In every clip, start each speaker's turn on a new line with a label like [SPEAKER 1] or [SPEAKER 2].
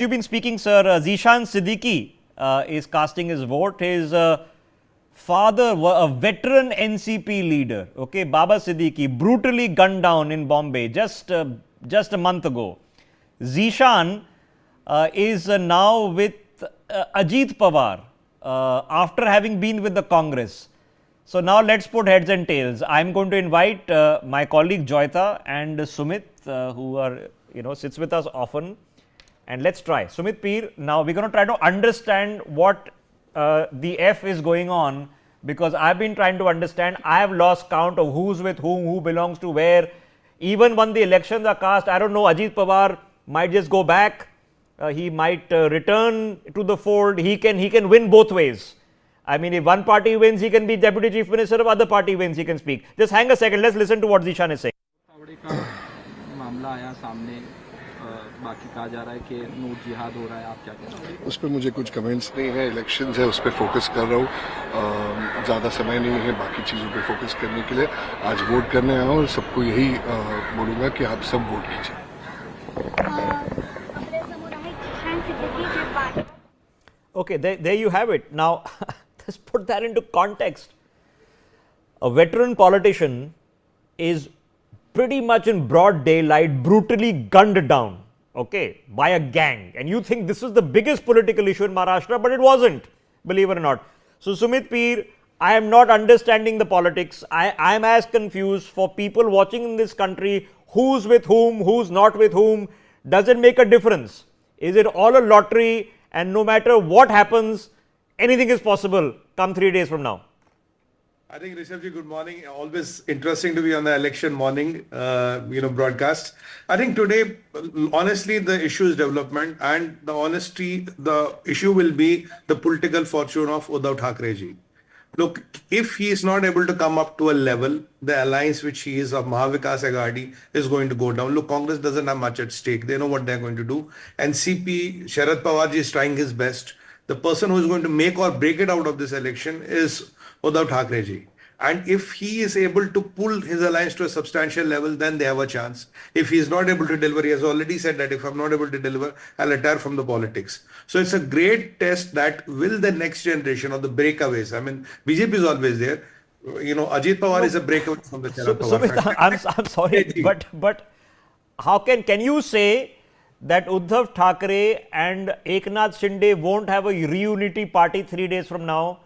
[SPEAKER 1] You've been speaking, sir. Zishan Siddique is casting his vote. His father, a veteran NCP leader, okay, Baba Siddique, brutally gunned down in Bombay just a month ago. Zishan is now with Ajit Pawar after having been with the Congress. So now let's put heads and tails. I'm going to invite my colleague Joyta and Sumit, who are sits with us often. And let's try. Sumit Peer, now we're going to try to understand what the F is going on, because I've been trying to understand. I have lost count of who's with whom, who belongs to where. Even when the elections are cast, I don't know, Ajit Pawar might just go back. He might return to the fold. He can win both ways. I mean, if one party wins, he can be deputy chief minister. If other party wins, he can speak. Just hang a second. Let's listen to what Zishan is saying.
[SPEAKER 2] बाकी कहा जा रहा है कि note जिहाद हो रहा है, आप क्या कहते हैं?
[SPEAKER 3] उस पर मुझे कुछ कमेंट्स नहीं है। इलेक्शंस है, उस पर फोकस कर रहा हूँ। ज़्यादा समय नहीं है बाकी चीज़ों पे फोकस करने के लिए। आज वोट करने आया हूँ और सबको यही बोलूँगा कि आप सब वोट कीजिए।
[SPEAKER 1] Okay, there you have it. Now, let's put that into context. A veteran politician is pretty much in broad daylight brutally gunned down, okay, by a gang. And you think this is the biggest political issue in Maharashtra, but it wasn't, believe it or not. So, Sumit Peer, I am not understanding the politics. I am as confused for people watching in this country, who's with whom, who's not with whom. Does it make a difference? Is it all a lottery, and no matter what happens, anything is possible come 3 days from now?
[SPEAKER 4] I think, Rishabh, good morning. Always interesting to be on the election morning, broadcast. I think today, honestly, the issue is development, and the issue will be the political fortune of Uddhav Thackeray ji. Look, if he is not able to come up to a level, the alliance which he is of Mahavikas Aghadi is going to go down. Look, Congress doesn't have much at stake. They know what they're going to do. NCP, Sharad Pawar ji is trying his best. The person who is going to make or break it out of this election is Uddhav Thackeray ji. And if he is able to pull his alliance to a substantial level, then they have a chance. If he is not able to deliver, he has already said that if I'm not able to deliver, I'll retire from the politics. So it's a great test that will the next generation or the breakaways. I mean, BJP is always there. Ajit Pawar is a breakaway from the Sharad Pawar.
[SPEAKER 1] I'm sorry, but how can you say that Uddhav Thackeray and Eknath Shinde won't have a reunity party 3 days from now?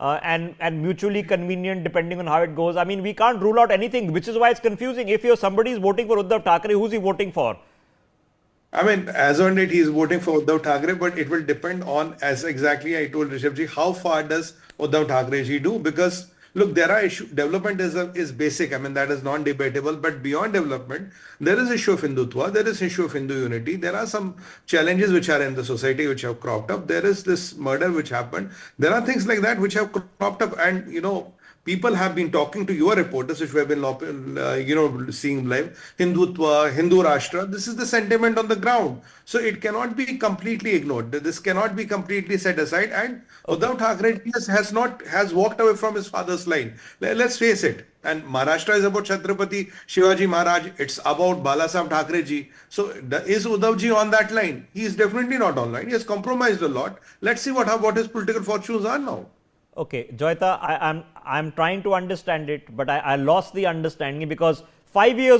[SPEAKER 1] And mutually convenient depending on how it goes. I mean, we can't rule out anything, which is why it's confusing. If somebody is voting for Uddhav Thackeray, who's he voting for?
[SPEAKER 4] I mean, as on date, he is voting for Uddhav Thackeray, but it will depend on, as exactly I told Rishabh ji, how far does Uddhav Thackeray ji do? Because look, there are issues. Development is basic. I mean, that is non-debatable. But beyond development, there is issue of Hindutva. There is issue of Hindu unity. There are some challenges which are in the society which have cropped up. There is this murder which happened. There are things like that which have cropped up. And, people have been talking to your reporters, which we have been, seeing live. Hindutva, Hindu Rashtra. This is the sentiment on the ground. So it cannot be completely ignored. This cannot be completely set aside. And Uddhav Thackeray has walked away from his father's line. Let's face it. And Maharashtra is about Chhatrapati Shivaji Maharaj. It's about Balasaheb Thackeray ji. So is Uddhav ji on that line? He is definitely not on line. He has compromised a lot. Let's see what his political fortunes are now.
[SPEAKER 1] Okay, Joyta, I'm trying to understand it, but I lost the understanding, because 5 years ago,